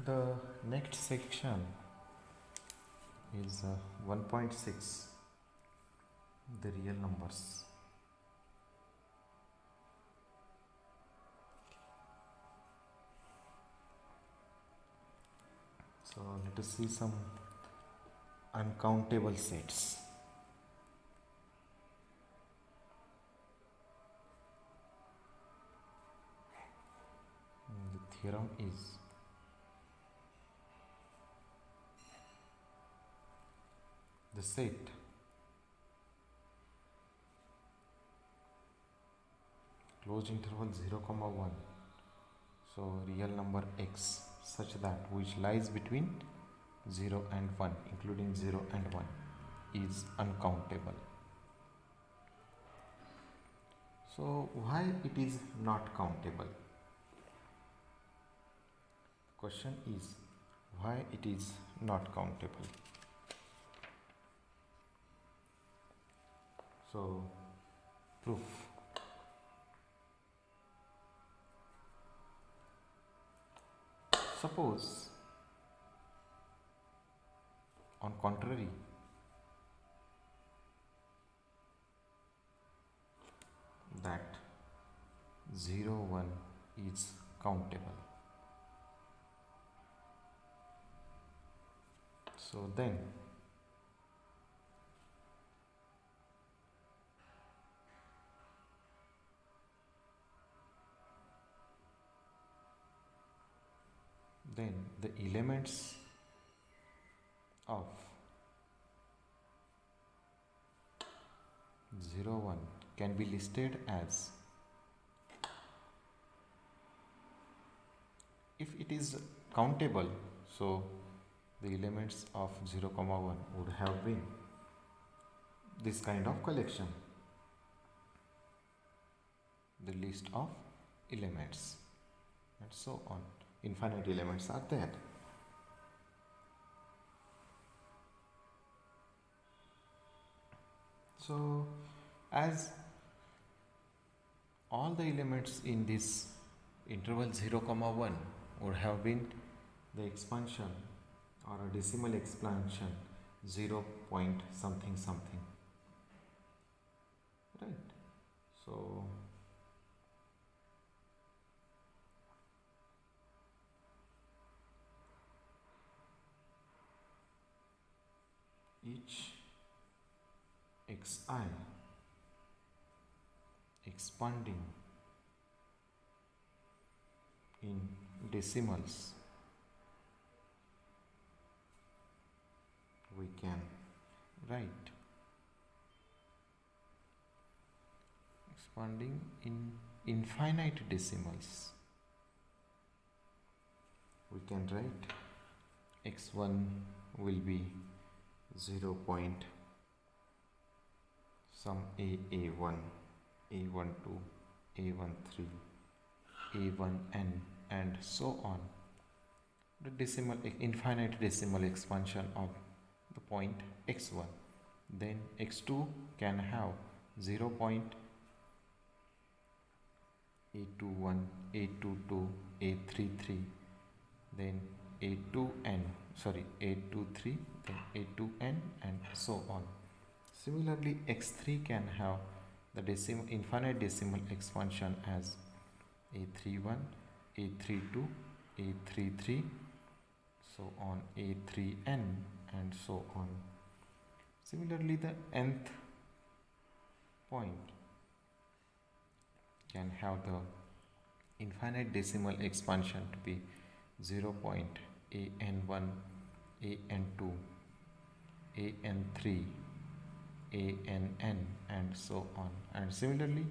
The next section is 1.6, the real numbers. So let us see some uncountable sets. The theorem is the set closed interval 0 comma 1, so real number x such that which lies between 0 and 1 including 0 and 1 is uncountable. So why it is not countable? Question is why it is not countable. So proof. Suppose on contrary that 0 1 is countable, so then the elements of 0 1 can be listed as, if it is countable, so the elements of 0 comma 1 would have been this kind of collection, the list of elements, and so on. Infinite elements are there. So as all the elements in this interval 0 comma 1 would have been the expansion or a decimal expansion 0 point something something, right? So each xi expanding in decimals, we can write expanding in infinite decimals, we can write x1 will be 0 point some a1, a12, a13, a1n and so on, the decimal infinite decimal expansion of the point x1. Then x2 can have 0 point a21, a22, a33, then a23, then a2n and so on. Similarly, x3 can have the infinite decimal expansion as a31, a32, a33, so on, a3n and so on. Similarly, the nth point can have the infinite decimal expansion to be 0 point an1, an2, an3, ann and so on. And similarly,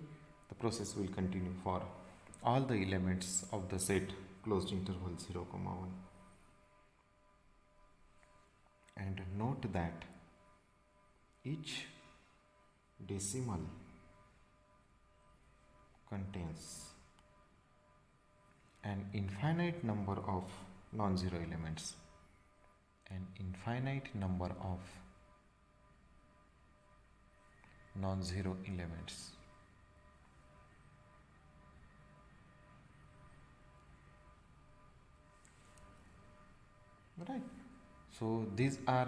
the process will continue for all the elements of the set closed interval 0 comma 1. And note that each decimal contains an infinite number of non-zero elements, an infinite number of non-zero elements. right? So these are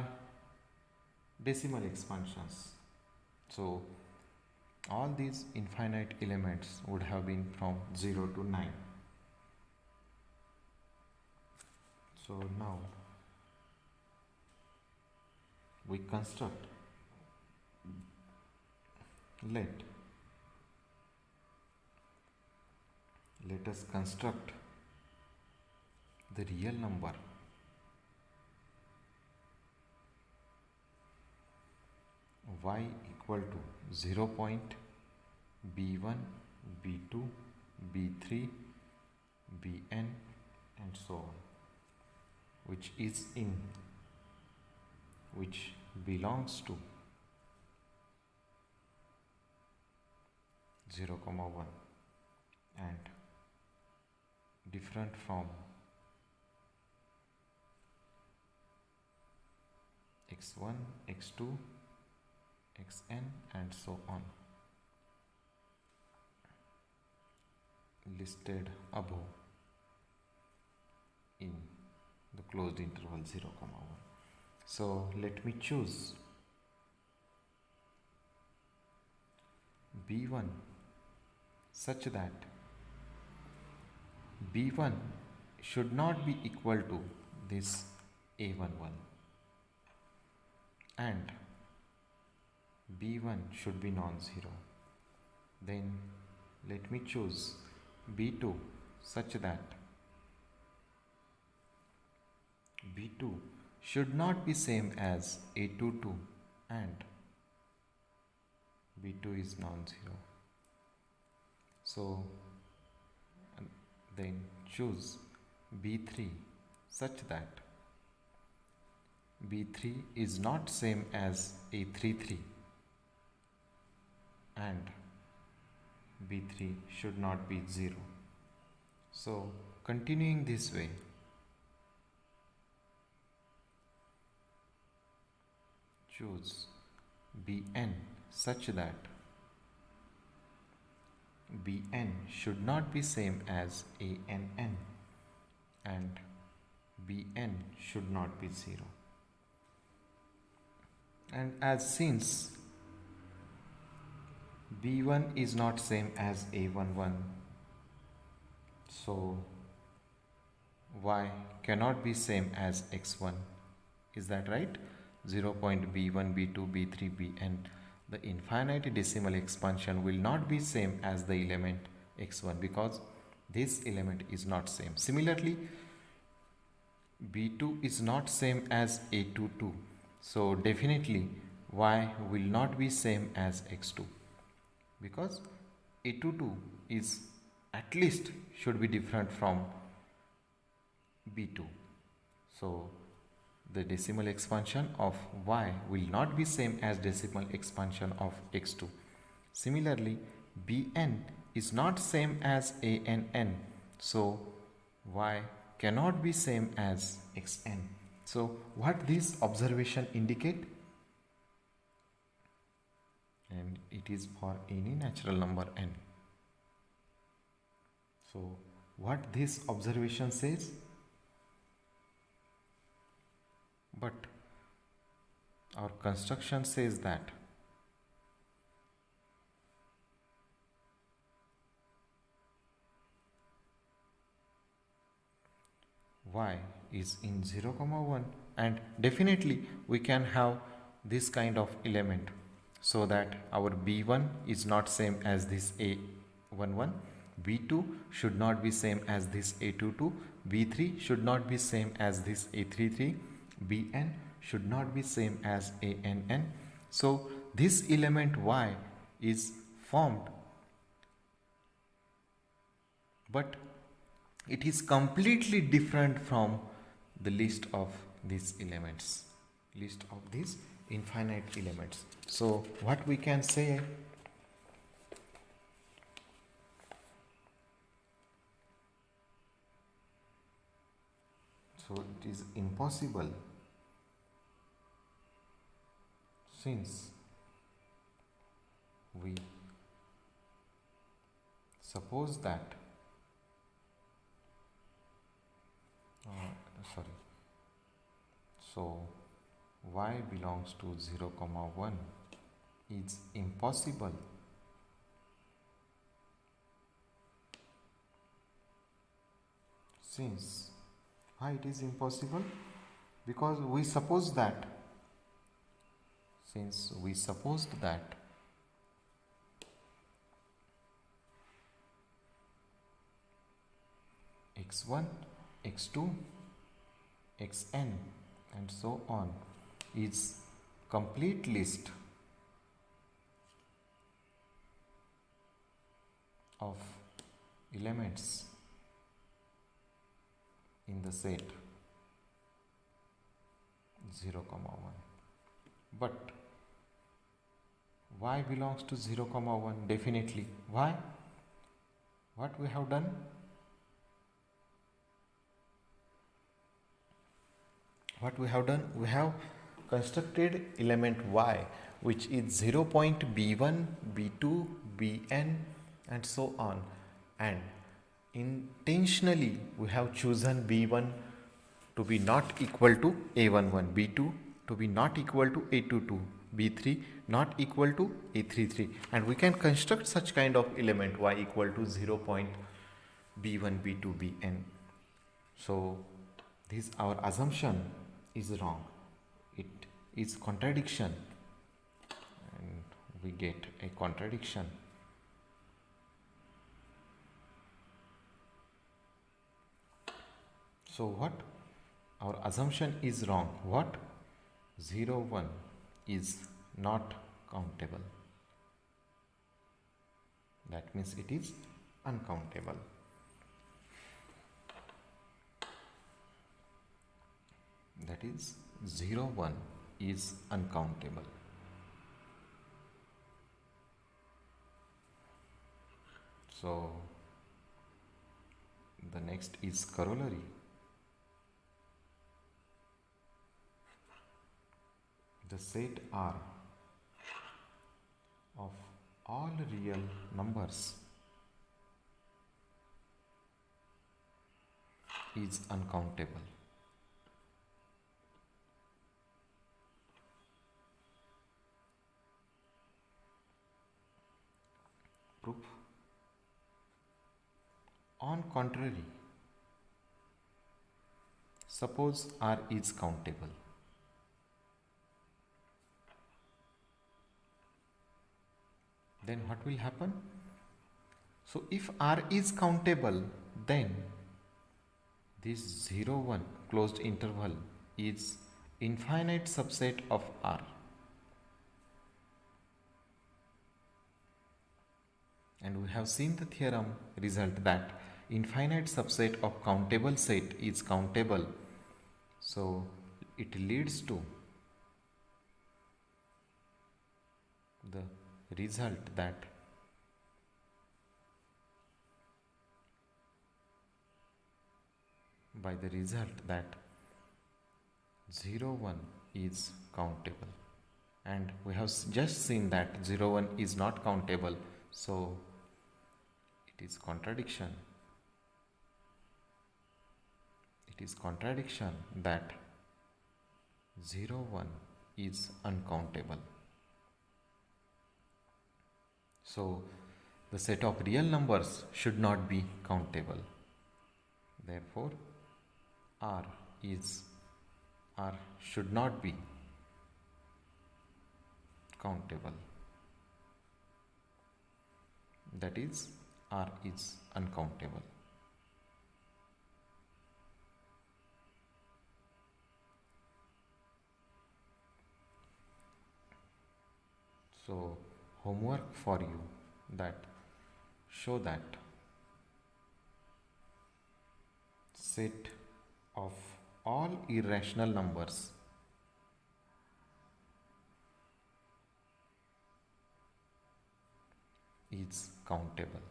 decimal expansions. So all these infinite elements would have been from 0 to 9. So now we construct, let us construct the real number y equal to 0 point b1, b2, b3, bn and so on, which belongs to 0, 1 and different from x1, x2, xn and so on, listed above in the closed interval 0, 1. So let me choose b1 such that b1 should not be equal to this a11 and b1 should be non-zero. Then let me choose b2 such that b2 should not be same as a22 and b2 is non-zero. So then choose b3 such that b3 is not same as a33 and b3 should not be 0. So continuing this way, choose bn such that bn should not be same as ann and bn should not be 0. And as since b1 is not same as a11, so y cannot be same as x1. Is that right? 0 point b1, b2, b3, bn. The infinite decimal expansion will not be same as the element x1 because this element is not same. Similarly, b2 is not same as a22. So definitely y will not be same as x2 because a22 is at least should be different from b2. So the decimal expansion of y will not be same as decimal expansion of x2. Similarly, bn is not same as ann, so y cannot be same as xn. So what this observation indicate? And it is for any natural number n. So what this observation says? But our construction says that y is in 0, 1 and definitely we can have this kind of element so that our b1 is not same as this a11, b2 should not be same as this a22, b3 should not be same as this a33, bn should not be same as ann. So this element y is formed, but it is completely different from the list of these elements, list of these infinite elements. So what we can say? So it is impossible since we suppose that So y belongs to 0 comma 1 is impossible. Since why it is impossible? Because we suppose that since we supposed that x1, x2, xn and so on is complete list of elements in the set 0 comma 1. But y belongs to 0 comma 1 definitely. Why? What we have done? What we have done? We have constructed element y which is 0 point b1, b2, bn and so on, and intentionally we have chosen b1 to be not equal to a11, b2 to be not equal to a22, b3 not equal to a33, and we can construct such kind of element y equal to 0 point b1, b2, bn. So this our assumption is wrong. It is contradiction and we get a contradiction. So what? Our assumption is wrong. What? 0, 1 is not countable. That means it is uncountable. That is 0, 1 is uncountable. So the next is corollary. The set R of all real numbers is uncountable. Proof. On contrary, suppose R is countable. Then what will happen? So if R is countable, then this 0, 1 closed interval is infinite subset of R. And we have seen the theorem result that infinite subset of countable set is countable. So it leads to the result that by the result that 0, 1 is countable, and we have just seen that 0, 1 is not countable, so it is contradiction. It is contradiction that 0, 1 is uncountable. So the set of real numbers should not be countable. Therefore R should not be countable. That is, R is uncountable. So homework for you, that show that set of all irrational numbers is countable.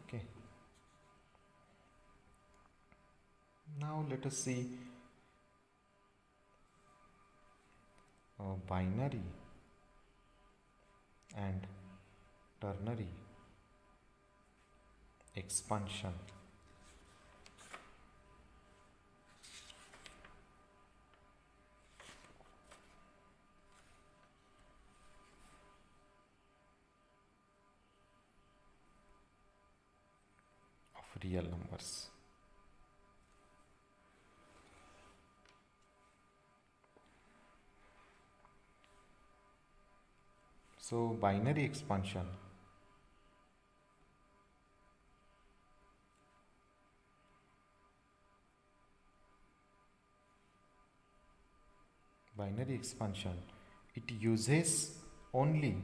Okay. Now let us see binary and ternary expansion of real numbers. So binary expansion it uses only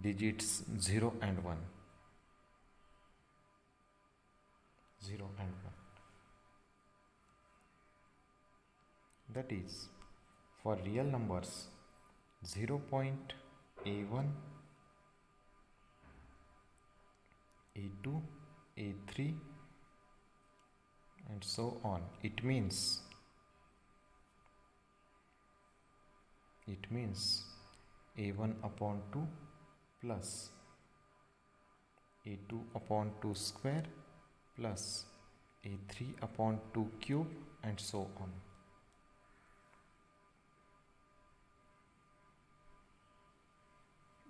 digits 0 and 1. 0 and 1. That is, for real numbers 0.A1, A2, A3 and so on. It means A1 upon 2 plus A2 upon 2 square plus A3 upon 2 cube and so on.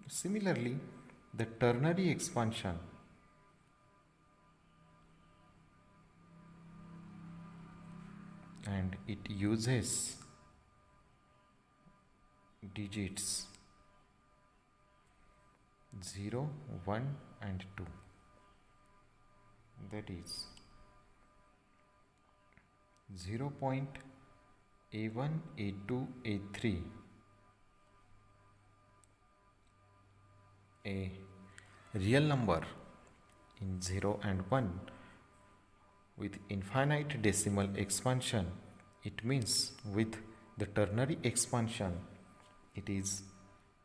Similarly, the ternary expansion and it uses digits 0, 1 and 2. That is 0.A1, A2, A3. A real number in 0 and 1 with infinite decimal expansion. It means with the ternary expansion it is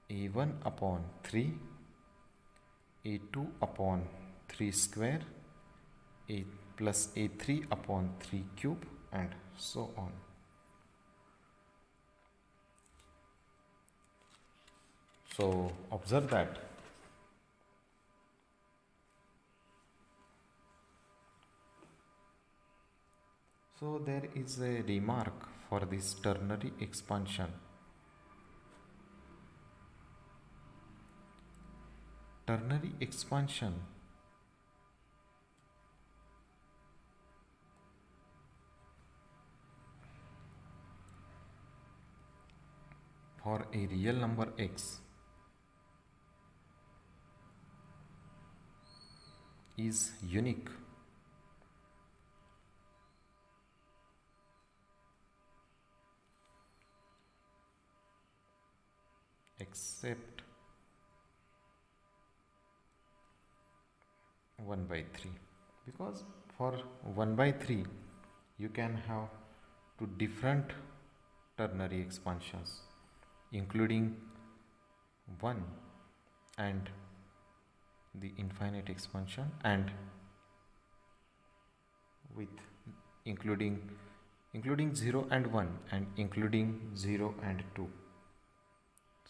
A1 upon 3, A2 upon 3 square, A plus A3 upon 3 cube and so on. So observe that so there is a remark for this ternary expansion. Ternary expansion for a real number x is unique except 1 by 3, because for 1 by 3 you can have two different ternary expansions including 1 and the infinite expansion and with including 0 and 1 and including 0 and 2.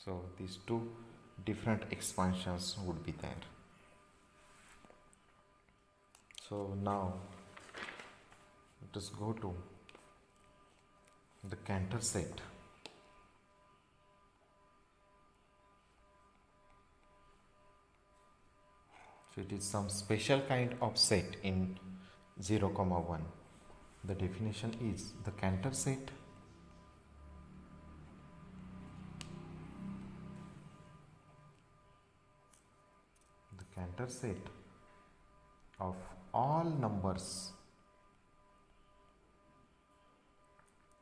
So these two different expansions would be there. So now let us go to the Cantor set. So it is some special kind of set in 0, 1. The definition is the Cantor set of all numbers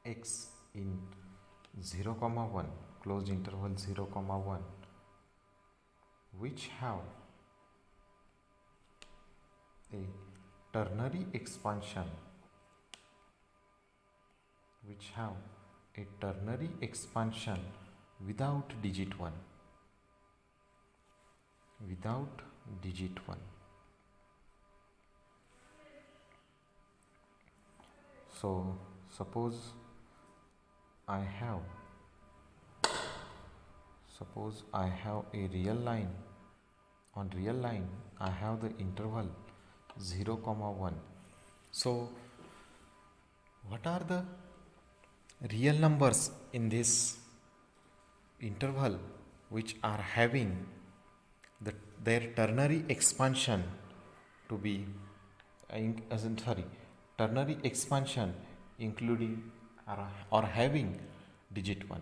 x in 0, 1, closed interval 0, 1, which have a ternary expansion without digit 1. So suppose I have a real line. On real line I have the interval 0 comma 1. So what are the real numbers in this interval which are having their ternary expansion to be ternary expansion including or having digit 1.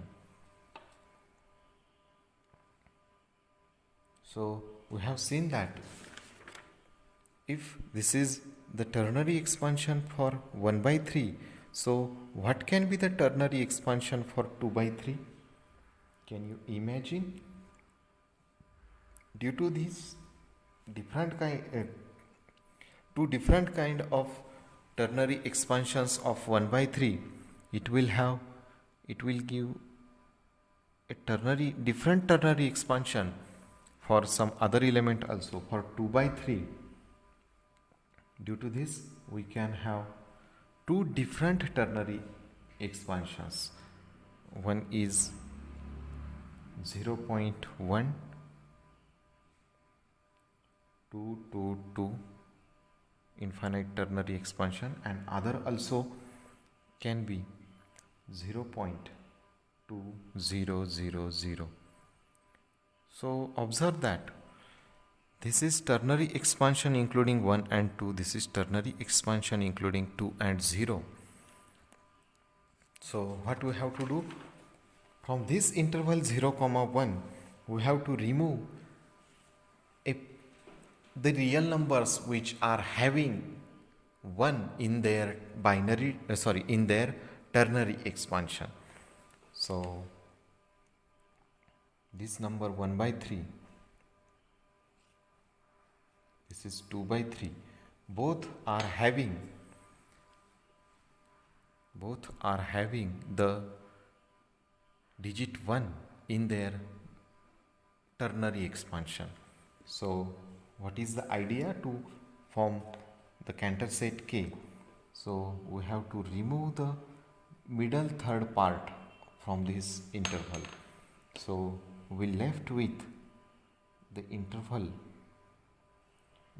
So we have seen that if this is the ternary expansion for 1 by 3, so what can be the ternary expansion for 2 by 3? Can you imagine? Due to these two different kind of ternary expansions of 1 by 3, it will give a different ternary expansion for some other element also for 2 by 3. Due to this, we can have two different ternary expansions. One is 0.1 to infinite ternary expansion, and other also can be 0.2000. So observe that this is ternary expansion including 1 and 2. This is ternary expansion including 2 and 0. So what we have to do? From this interval 0 comma 1, we have to remove the real numbers which are having 1 in their in their ternary expansion. So this number 1 by 3, this is 2 by 3, both are having the digit 1 in their ternary expansion. So what is the idea to form the Cantor set K? So we have to remove the middle third part from this interval. So we left with the interval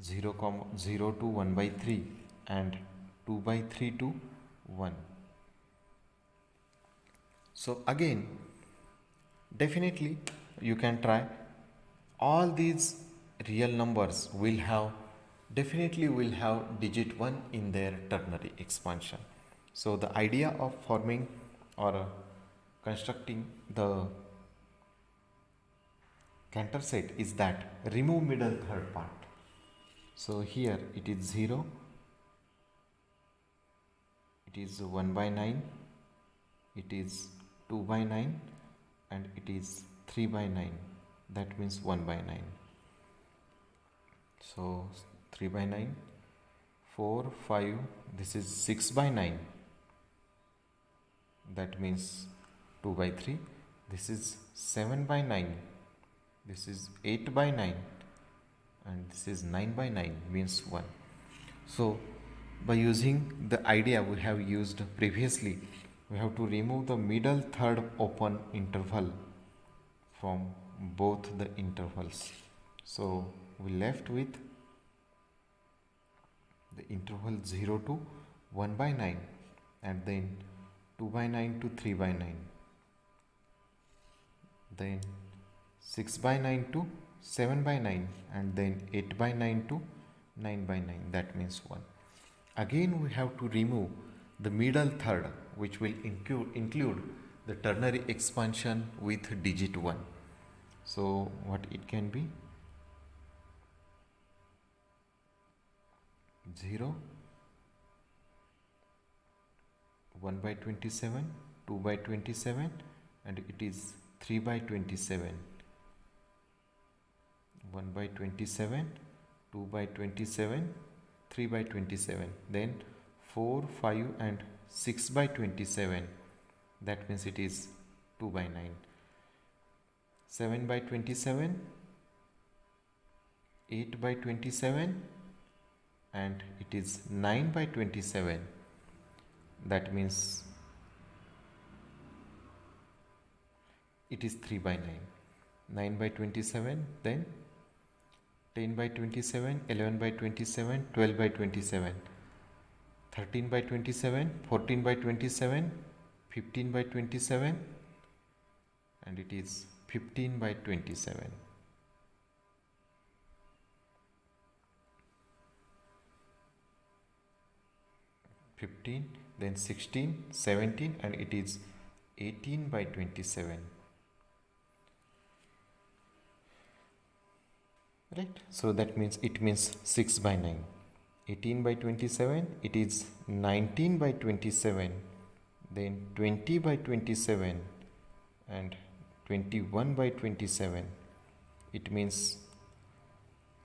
0 to 1 by 3 and 2 by 3 to 1. So again, definitely you can try. All these real numbers will have digit 1 in their ternary expansion. So the idea of forming or constructing the Cantor set is that remove middle third part. So here it is 0, it is 1 by 9, it is 2 by 9, and it is 3 by 9. That means 1 by 9. So 3 by 9, 4, 5, this is 6 by 9. That means 2 by 3. This is 7 by 9. This is 8 by 9. And this is 9 by 9 means 1. So by using the idea we have used previously, we have to remove the middle third open interval from both the intervals. So we left with the interval 0 to 1 by 9 and then 2 by 9 to 3 by 9. Then 6 by 9 to 7 by 9 and then 8 by 9 to 9 by 9. That means 1. Again we have to remove the middle third, which will include the ternary expansion with digit 1. So what it can be? 0, 1 by 27, 2 by 27, and it is 3 by 27. 1 by 27, 2 by 27, 3 by 27, then 4, 5 and 6 by 27. That means it is 2 by 9. 7 by 27, 8 by 27, and it is 9 by 27. That means it is 3 by 9. 9 by 27, then 10 by 27, 11 by 27, 12 by 27, 13 by 27, 14 by 27, 15 by 27, and it is 15 by 27. 15, then 16, 17, and it is 18 by 27. Right? So that means it means 6 by 9. 18 by 27, it is 19 by 27, then 20 by 27, and 21 by 27. It means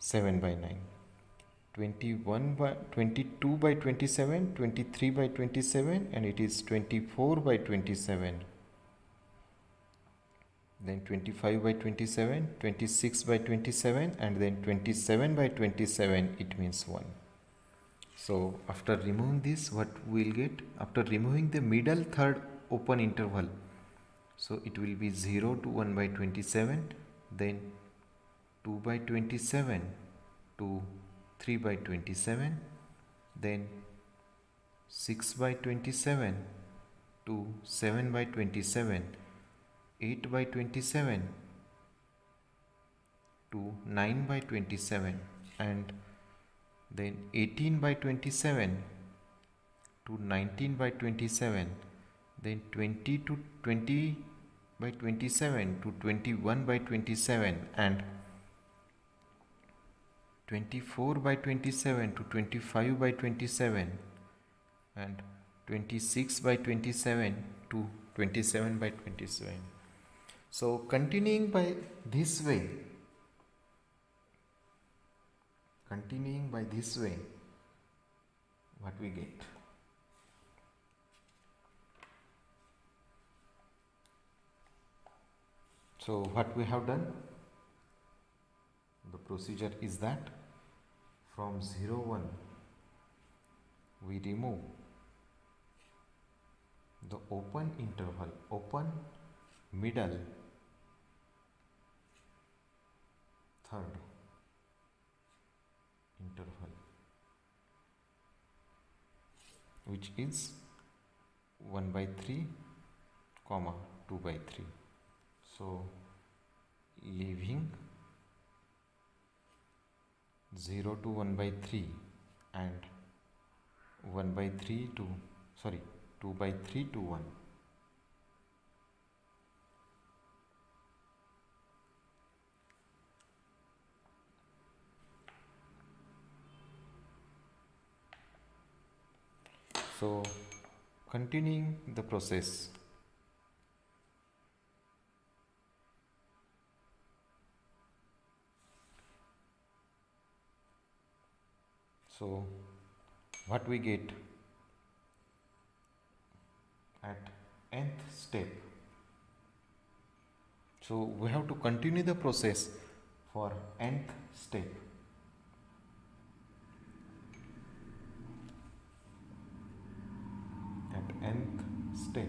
7 by 9. 21 by 22 by 27, 23 by 27, and it is 24 by 27. Then 25 by 27, 26 by 27, and then 27 by 27, it means 1. So after removing this, what we will get? After removing the middle third open interval, so it will be 0 to 1 by 27, then 2 by 27 to 3 by 27, then 6 by 27 to 7 by 27, 8 by 27 to 9 by 27, and then 18 by 27 to 19 by 27, then 20 to 20 by 27 to 21 by 27, and 24 by 27 to 25 by 27, and 26 by 27 to 27 by 27. So continuing by this way, what we get? So what we have done, the procedure is that from 0 1 we remove the open interval, open middle third interval, which is 1 by 3 comma 2 by 3. So leaving 0 to 1 by 3 and 2 by 3 to 1. So continuing the process, so what we get at nth step, so we have to continue the process for nth step. At nth step,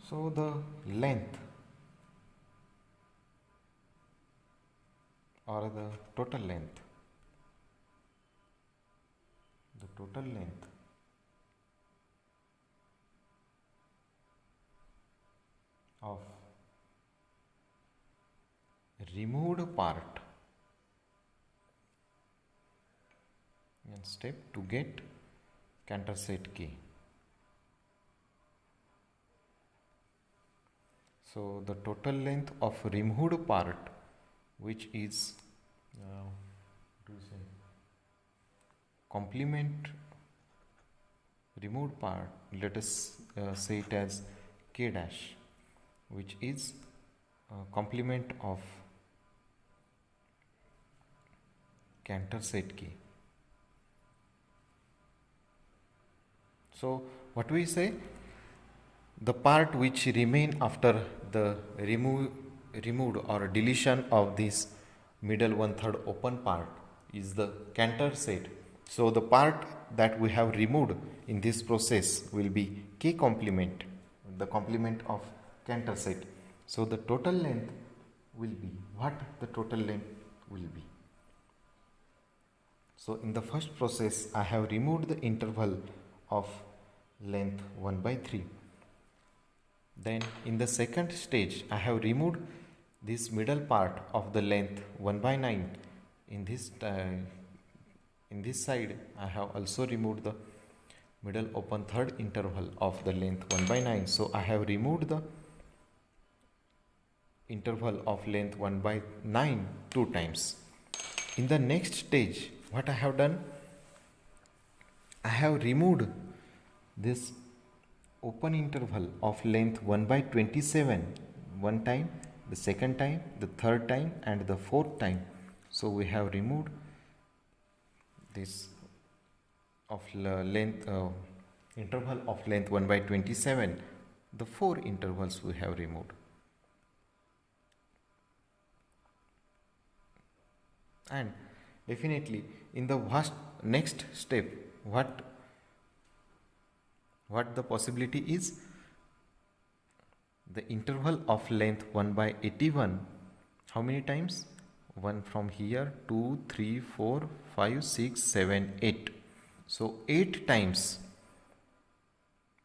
so the length or the total length of removed part in step to get Cantor set K. So the total length of removed part, which is complement removed part, let us say it as K dash, which is complement of Cantor set K. So what we say, the part which remain after the removed or deletion of this middle one third open part is the Cantor set. So the part that we have removed in this process will be K complement, the complement of Cantor set. So the total length will be what the total length will be. So in the first process I have removed the interval of length 1 by 3. Then in the second stage I have removed this middle part of the length 1 by 9. In this side I have also removed the middle open third interval of the length 1 by 9. So I have removed the interval of length 1 by 9 two times. In the next stage what I have done, I have removed this open interval of length 1 by 27 one time, the second time, the third time and the fourth time. So we have removed this of length interval of length 1 by 27, the 4 intervals we have removed. And definitely in the next step what the possibility is, the interval of length 1 by 81, how many times? 1 from here, 2, 3, 4, 5, 6, 7, 8. So 8 times,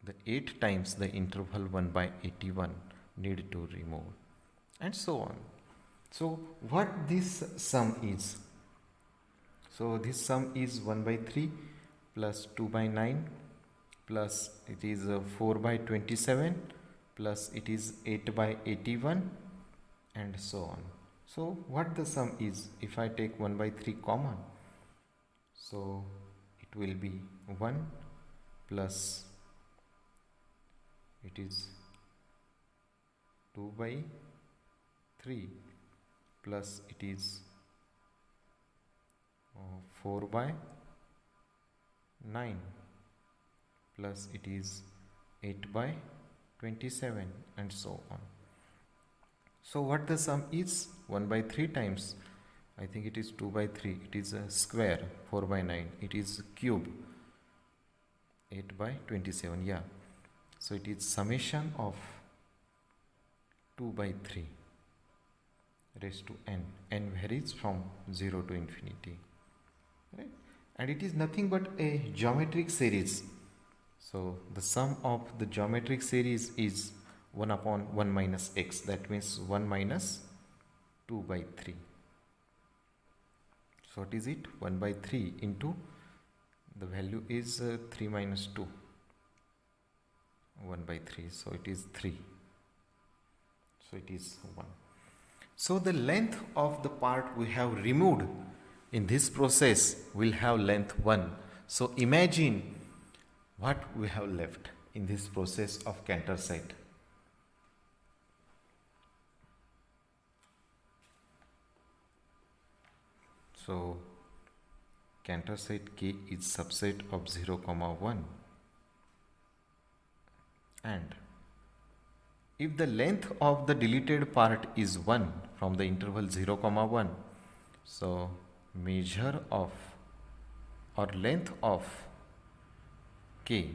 the 8 times the interval 1 by 81 need to remove, and so on. So what this sum is? So this sum is 1 by 3 plus 2 by 9 plus it is 4 by 27 plus it is 8 by 81 and so on. So what the sum is, if I take 1 by 3 common, so it will be 1 plus it is 2 by 3 plus it is 4 by 9 plus it is 8 by 27 and so on. So what the sum is? 1 by 3 times, I think it is 2 by 3, it is a square, 4 by 9, it is cube, 8 by 27, yeah. So it is summation of 2 by 3 raised to n varies from 0 to infinity, right? And it is nothing but a geometric series. So the sum of the geometric series is 1 upon 1 minus x, that means 1 minus 2 by 3. So what is it? 1 by 3 into the value is 3 minus 2, 1 by 3, so it is 3, so it is 1. So the length of the part we have removed in this process will have length 1. So imagine what we have left in this process of Cantor set. So Cantor set K is subset of 0, 1, and if the length of the deleted part is 1 from the interval 0, 1, so measure of or length of K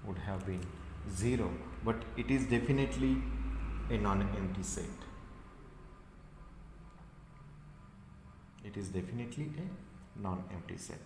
would have been 0, but it is definitely a non-empty set. It is definitely a non-empty set.